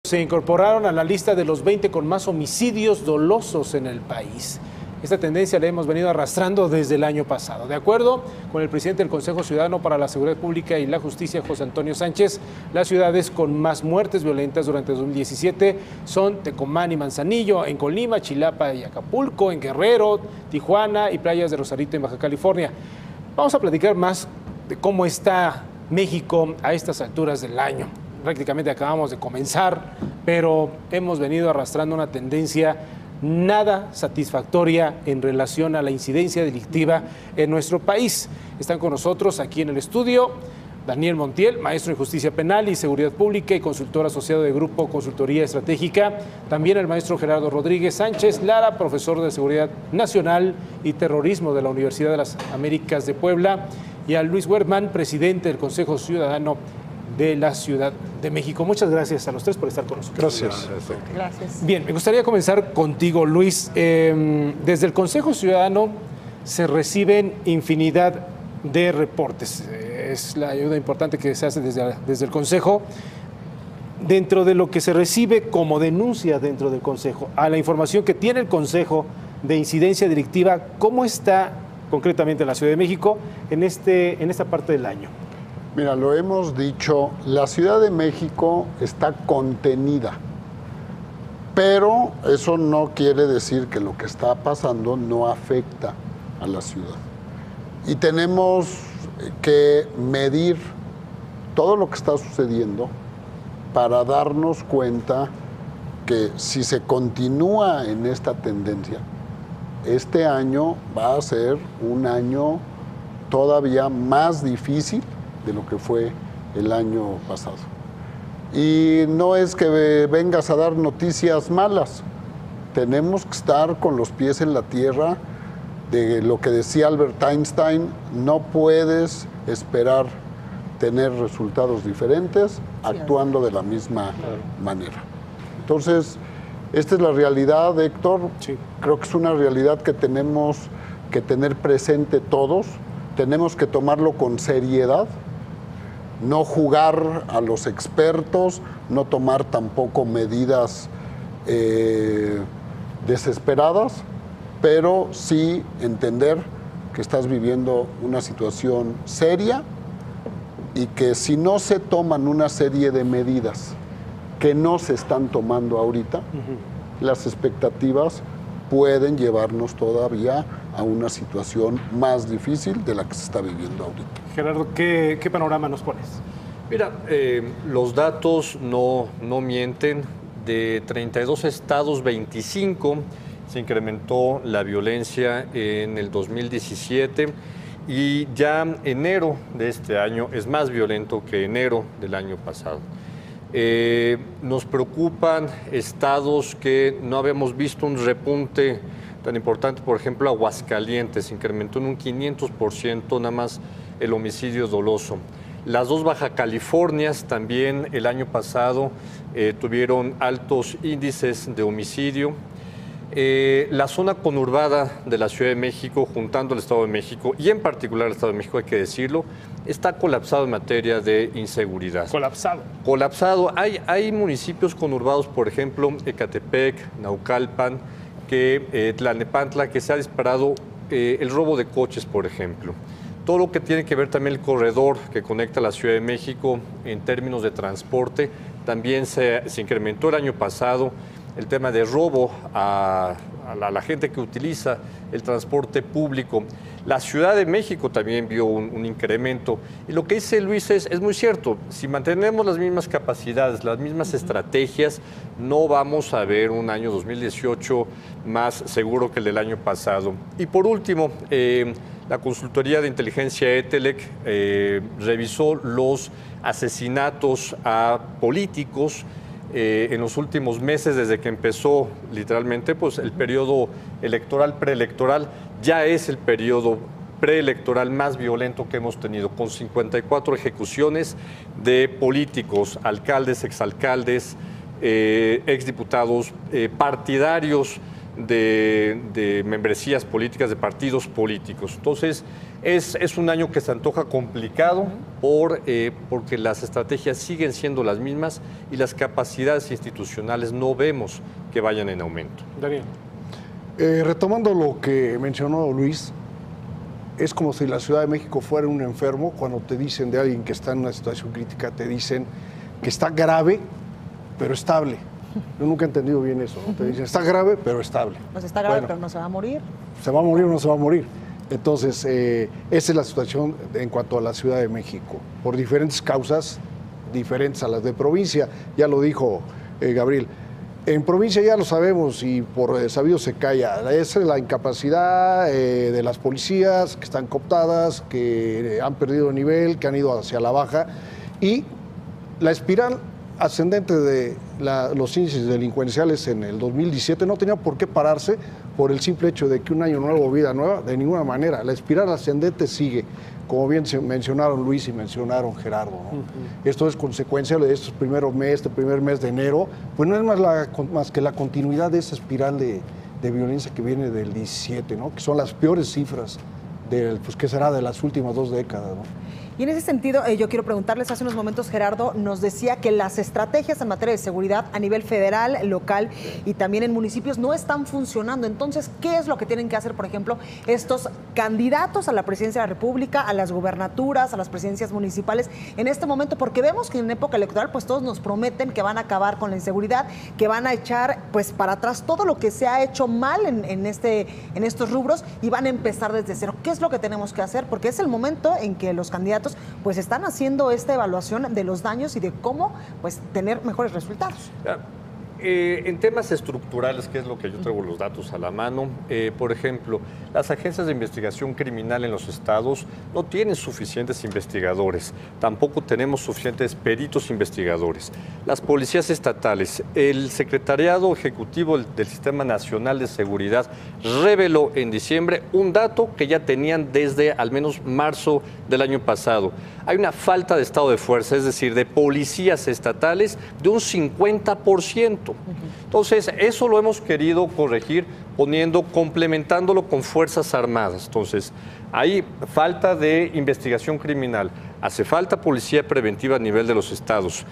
Se incorporaron a la lista de los 20 con más homicidios dolosos en el país. Esta tendencia la hemos venido arrastrando desde el año pasado. De acuerdo con el presidente del Consejo Ciudadano para la Seguridad Pública y la Justicia, José Antonio Sánchez, las ciudades con más muertes violentas durante 2017 son Tecomán y Manzanillo, en Colima, Chilapa y Acapulco, en Guerrero, Tijuana y playas de Rosarito en Baja California. Vamos a platicar más de cómo está México a estas alturas del año. Prácticamente acabamos de comenzar, pero hemos venido arrastrando una tendencia nada satisfactoria en relación a la incidencia delictiva en nuestro país. Están con nosotros aquí en el estudio Daniel Montiel, maestro en Justicia Penal y Seguridad Pública y consultor asociado de Grupo Consultoría Estratégica. También el maestro Gerardo Rodríguez Sánchez Lara, profesor de Seguridad Nacional y Terrorismo de la Universidad de las Américas de Puebla. Y a Luis Wertmann, presidente del Consejo Ciudadano de la Ciudad de México. Muchas gracias a los tres por estar con nosotros. Gracias. Bien, me gustaría comenzar contigo, Luis. Desde el Consejo Ciudadano se reciben infinidad de reportes. Es la ayuda importante que se hace desde el Consejo. Dentro de lo que se recibe como denuncia dentro del Consejo, a la información que tiene el Consejo de incidencia delictiva, ¿cómo está concretamente la Ciudad de México en esta parte del año? Mira, lo hemos dicho, la Ciudad de México está contenida, pero eso no quiere decir que lo que está pasando no afecta a la ciudad. Y tenemos que medir todo lo que está sucediendo para darnos cuenta que si se continúa en esta tendencia, este año va a ser un año todavía más difícil de lo que fue el año pasado. Y no es que vengas a dar noticias malas, tenemos que estar con los pies en la tierra. De lo que decía Albert Einstein, no puedes esperar tener resultados diferentes actuando de la misma manera. Entonces, esta es la realidad, Héctor. Sí. Creo que es una realidad que tenemos que tener presente todos. Tenemos que tomarlo con seriedad, no jugar a los expertos, no tomar tampoco medidas desesperadas, pero sí entender que estás viviendo una situación seria y que si no se toman una serie de medidas que no se están tomando ahorita, las expectativas pueden llevarnos todavía a una situación más difícil de la que se está viviendo ahorita. Gerardo, ¿qué panorama nos pones? Mira, los datos no mienten. De 32 estados, 25 se incrementó la violencia en el 2017 y ya enero de este año es más violento que enero del año pasado. Nos preocupan estados que no habíamos visto un repunte tan importante. Por ejemplo, Aguascalientes incrementó en un 500% nada más el homicidio doloso. Las dos Baja Californias también el año pasado tuvieron altos índices de homicidio. La zona conurbada de la Ciudad de México, juntando el Estado de México y en particular el Estado de México, hay que decirlo, está colapsado en materia de inseguridad. Colapsado. Colapsado. Hay municipios conurbados, por ejemplo, Ecatepec, Naucalpan, Tlalnepantla, que se ha disparado el robo de coches, por ejemplo. Todo lo que tiene que ver también el corredor que conecta la Ciudad de México en términos de transporte, también se incrementó el año pasado. El tema de robo a la gente que utiliza el transporte público. La Ciudad de México también vio un incremento. Y lo que dice Luis es muy cierto. Si mantenemos las mismas capacidades, las mismas estrategias, no vamos a ver un año 2018 más seguro que el del año pasado. Y por último, la consultoría de inteligencia ETELEC revisó los asesinatos a políticos en los últimos meses, desde que empezó literalmente pues, el periodo electoral, preelectoral. Ya es el periodo preelectoral más violento que hemos tenido, con 54 ejecuciones de políticos, alcaldes, exalcaldes, exdiputados, partidarios de membresías políticas, de partidos políticos. Entonces, es un año que se antoja complicado porque las estrategias siguen siendo las mismas y las capacidades institucionales no vemos que vayan en aumento. Daniel. Retomando lo que mencionó Luis, es como si la Ciudad de México fuera un enfermo. Cuando te dicen de alguien que está en una situación crítica, te dicen que está grave, pero estable. Yo nunca he entendido bien eso, ¿no? Te dicen, está grave, pero estable. Pues está grave, Bueno, pero no se va a morir. ¿se va a morir o no se va a morir? Entonces, esa es la situación en cuanto a la Ciudad de México, por diferentes causas, diferentes a las de provincia. Ya lo dijo Gabriel. En provincia ya lo sabemos y por sabido se calla. Es la incapacidad de las policías que están cooptadas, que han perdido nivel, que han ido hacia la baja, y la espiral ascendente de los índices delincuenciales en el 2017 no tenía por qué pararse por el simple hecho de que un año nuevo, vida nueva, de ninguna manera. La espiral ascendente sigue, como bien se mencionaron Luis y mencionaron Gerardo, ¿no? Esto es consecuencia de estos primeros meses, este primer mes de enero, pues no es más que la continuidad de esa espiral de violencia que viene del 17, ¿no? Que son las peores cifras pues, ¿qué será? De las últimas 2 décadas, ¿no? Y en ese sentido, yo quiero preguntarles, hace unos momentos Gerardo nos decía que las estrategias en materia de seguridad a nivel federal, local y también en municipios no están funcionando. Entonces, ¿qué es lo que tienen que hacer, por ejemplo, estos candidatos a la presidencia de la República, a las gubernaturas, a las presidencias municipales en este momento? Porque vemos que en época electoral pues todos nos prometen que van a acabar con la inseguridad, que van a echar pues para atrás todo lo que se ha hecho mal en estos rubros y van a empezar desde cero. ¿Qué es lo que tenemos que hacer? Porque es el momento en que los candidatos pues están haciendo esta evaluación de los daños y de cómo pues tener mejores resultados. En temas estructurales, que es lo que yo traigo los datos a la mano, por ejemplo, las agencias de investigación criminal en los estados no tienen suficientes investigadores, tampoco tenemos suficientes peritos investigadores. Las policías estatales, el Secretariado Ejecutivo del Sistema Nacional de Seguridad reveló en diciembre un dato que ya tenían desde al menos marzo del año pasado. Hay una falta de estado de fuerza, es decir, de policías estatales de un 50%. Entonces, eso lo hemos querido corregir complementándolo con Fuerzas Armadas. Entonces, hay falta de investigación criminal, hace falta policía preventiva a nivel de los estados.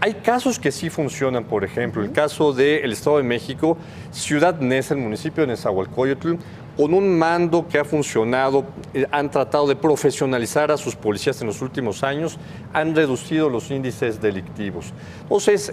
Hay casos que sí funcionan, por ejemplo, el caso del Estado de México, Ciudad Neza, el municipio de Nezahualcóyotl, con un mando que ha funcionado, han tratado de profesionalizar a sus policías en los últimos años, han reducido los índices delictivos. Entonces,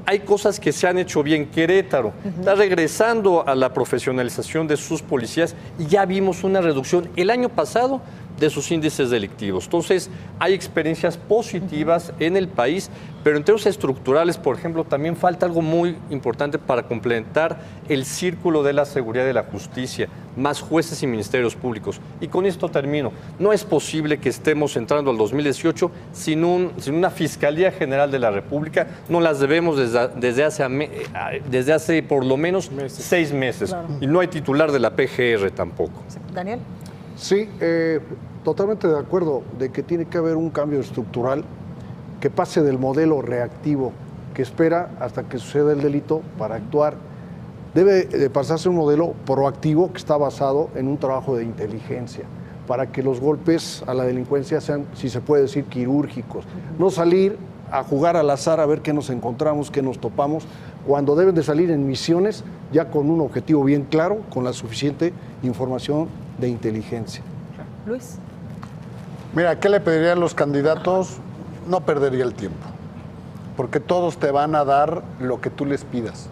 hay cosas que se han hecho bien. Querétaro está regresando a la profesionalización de sus policías y ya vimos una reducción el año pasado de sus índices delictivos. Entonces, hay experiencias positivas en el país, pero en términos estructurales, por ejemplo, también falta algo muy importante para complementar el círculo de la seguridad y de la justicia, más jueces y ministerios públicos. Y con esto termino. No es posible que estemos entrando al 2018 sin una Fiscalía General de la República. No las debemos desde hace por lo menos 6 meses. Claro. Y no hay titular de la PGR tampoco. Daniel. Sí, totalmente de acuerdo de que tiene que haber un cambio estructural que pase del modelo reactivo que espera hasta que suceda el delito para actuar. Debe de pasarse a un modelo proactivo que está basado en un trabajo de inteligencia para que los golpes a la delincuencia sean, si se puede decir, quirúrgicos. No salir a jugar al azar a ver qué nos encontramos, qué nos topamos, cuando deben de salir en misiones ya con un objetivo bien claro, con la suficiente información de inteligencia. Luis. Mira, ¿qué le pediría a los candidatos? No perdería el tiempo, porque todos te van a dar lo que tú les pidas.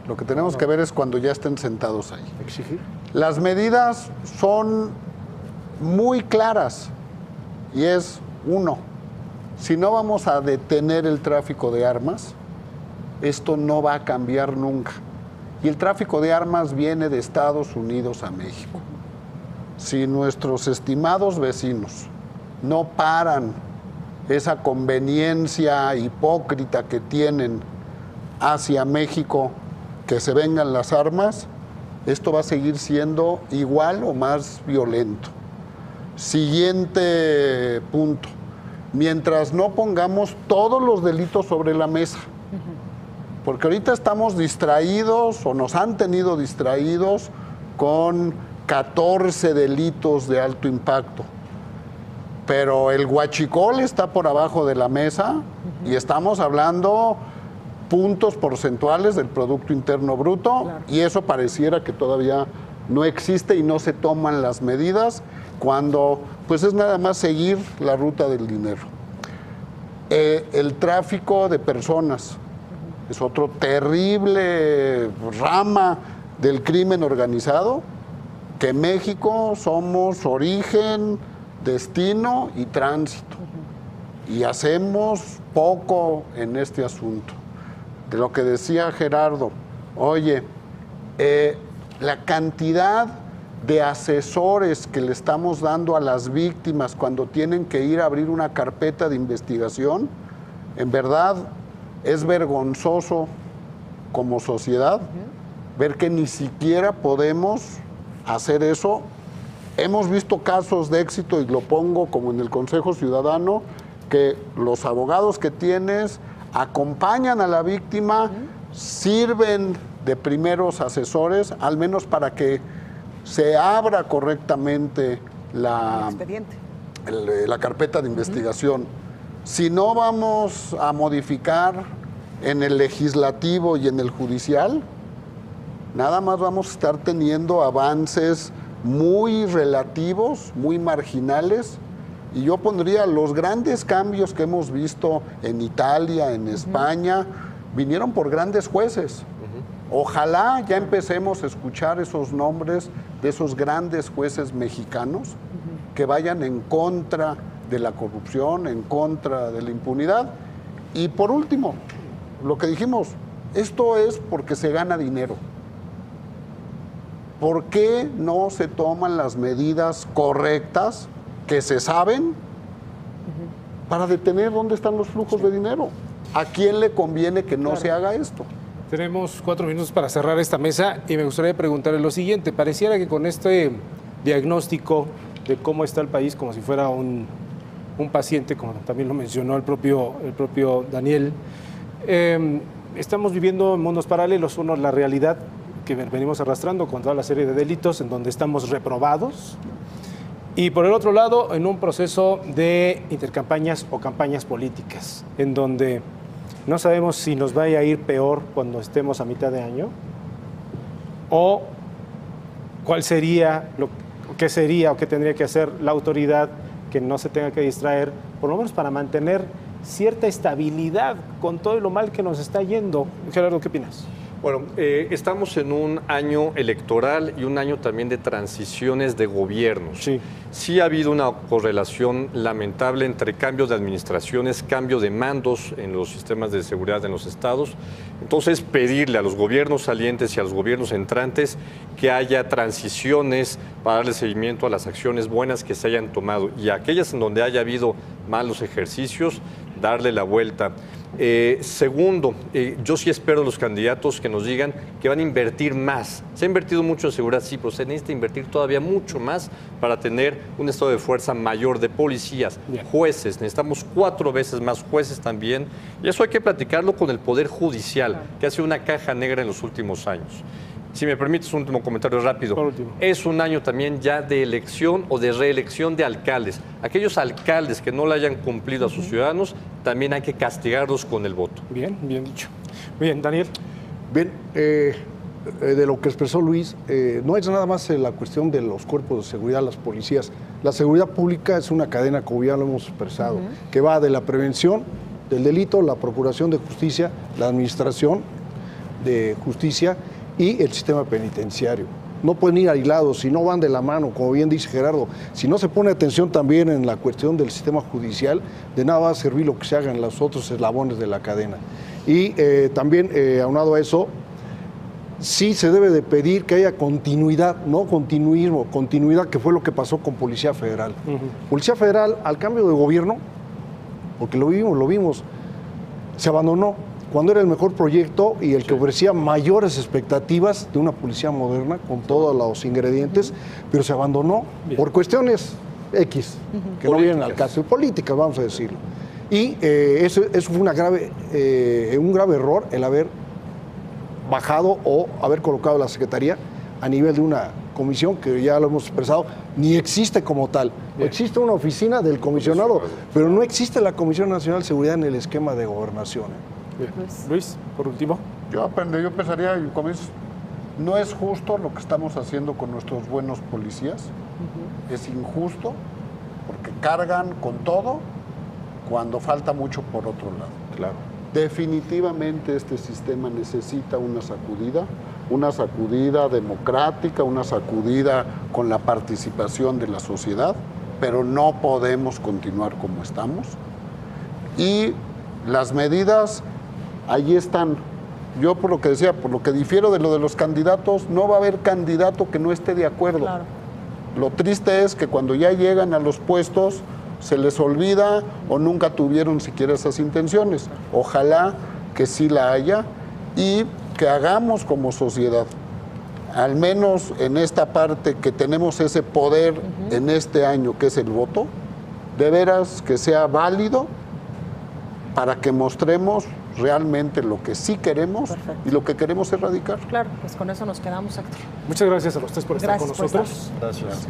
Lo que tenemos que ver es cuando ya estén sentados ahí. Exigir. Las medidas son muy claras y es, uno, si no vamos a detener el tráfico de armas, esto no va a cambiar nunca. Y el tráfico de armas viene de Estados Unidos a México. Si nuestros estimados vecinos no paran esa conveniencia hipócrita que tienen hacia México, que se vengan las armas, esto va a seguir siendo igual o más violento. Siguiente punto. Mientras no pongamos todos los delitos sobre la mesa, porque ahorita estamos distraídos o nos han tenido distraídos con 14 delitos de alto impacto. Pero el huachicol está por abajo de la mesa y estamos hablando puntos porcentuales del Producto Interno Bruto, claro. Y eso pareciera que todavía no existe y no se toman las medidas cuando pues es nada más seguir la ruta del dinero. El tráfico de personas es otro terrible rama del crimen organizado, que en México somos origen, destino y tránsito. Y hacemos poco en este asunto. De lo que decía Gerardo, oye, la cantidad de asesores que le estamos dando a las víctimas cuando tienen que ir a abrir una carpeta de investigación, en verdad es vergonzoso como sociedad ver que ni siquiera podemos hacer eso. Hemos visto casos de éxito, y lo pongo como en el Consejo Ciudadano, que los abogados que tienes acompañan a la víctima, sirven de primeros asesores, al menos para que se abra correctamente la carpeta de investigación. Si no vamos a modificar en el legislativo y en el judicial, nada más vamos a estar teniendo avances muy relativos, muy marginales, y yo pondría los grandes cambios que hemos visto en Italia, en España, vinieron por grandes jueces. Ojalá ya empecemos a escuchar esos nombres de esos grandes jueces mexicanos que vayan en contra de la corrupción, en contra de la impunidad. Y por último, lo que dijimos, esto es porque se gana dinero. ¿Por qué no se toman las medidas correctas que se saben para detener dónde están los flujos de dinero? ¿A quién le conviene que no se haga esto? Tenemos 4 minutos para cerrar esta mesa y me gustaría preguntarle lo siguiente. Pareciera que con este diagnóstico de cómo está el país, como si fuera un paciente, como también lo mencionó el propio Daniel, estamos viviendo en mundos paralelos. Uno, la realidad que venimos arrastrando con toda la serie de delitos en donde estamos reprobados, y por el otro lado, en un proceso de intercampañas o campañas políticas, en donde no sabemos si nos vaya a ir peor cuando estemos a mitad de año, o cuál sería, qué sería o qué tendría que hacer la autoridad que no se tenga que distraer, por lo menos para mantener cierta estabilidad con todo lo mal que nos está yendo. Gerardo, ¿qué opinas? Bueno, estamos en un año electoral y un año también de transiciones de gobiernos. Sí. Sí ha habido una correlación lamentable entre cambios de administraciones, cambio de mandos en los sistemas de seguridad en los estados. Entonces, pedirle a los gobiernos salientes y a los gobiernos entrantes que haya transiciones para darle seguimiento a las acciones buenas que se hayan tomado, y aquellas en donde haya habido malos ejercicios, darle la vuelta. Segundo, yo sí espero de los candidatos que nos digan que van a invertir más. Se ha invertido mucho en seguridad, sí, pero se necesita invertir todavía mucho más para tener un estado de fuerza mayor de policías, jueces. Necesitamos 4 veces más jueces también, y eso hay que platicarlo con el Poder Judicial, que ha sido una caja negra en los últimos años. Si me permites un último comentario rápido. Es un año también ya de elección o de reelección de alcaldes. Aquellos alcaldes que no le hayan cumplido a sus ciudadanos, también hay que castigarlos con el voto. Bien, bien dicho. Bien, Daniel. Bien, de lo que expresó Luis, no es nada más la cuestión de los cuerpos de seguridad, las policías. La seguridad pública es una cadena, como ya lo hemos expresado, que va de la prevención del delito, la procuración de justicia, la administración de justicia y el sistema penitenciario. No pueden ir aislados, si no van de la mano, como bien dice Gerardo. Si no se pone atención también en la cuestión del sistema judicial, de nada va a servir lo que se haga en los otros eslabones de la cadena. Y también, aunado a eso, sí se debe de pedir que haya continuidad, no continuismo, continuidad, que fue lo que pasó con Policía Federal. Policía Federal, al cambio de gobierno, porque lo vimos, se abandonó cuando era el mejor proyecto y el que ofrecía mayores expectativas de una policía moderna con todos los ingredientes, pero se abandonó por cuestiones X, que no vienen al caso, políticas, vamos a decirlo. Y eso fue un grave error, el haber bajado o haber colocado la Secretaría a nivel de una comisión que ya lo hemos expresado, ni existe como tal. Existe una oficina del comisionado, pero no existe la Comisión Nacional de Seguridad en el esquema de gobernación. Bien. Luis, por último. Yo pensaría, como dices, no es justo lo que estamos haciendo con nuestros buenos policías. Es injusto porque cargan con todo cuando falta mucho por otro lado. Claro. Definitivamente este sistema necesita una sacudida democrática, una sacudida con la participación de la sociedad, pero no podemos continuar como estamos. Y las medidas, ahí están. Yo por lo que decía, por lo que difiero de lo de los candidatos, no va a haber candidato que no esté de acuerdo. Claro. Lo triste es que cuando ya llegan a los puestos se les olvida o nunca tuvieron siquiera esas intenciones. Ojalá que sí la haya y que hagamos como sociedad, al menos en esta parte que tenemos ese poder en este año que es el voto, de veras que sea válido para que mostremos realmente lo que sí queremos. Perfecto. Y lo que queremos erradicar. Claro, pues con eso nos quedamos, Héctor. Muchas gracias a los tres por estar con Gracias por nosotros. Gracias.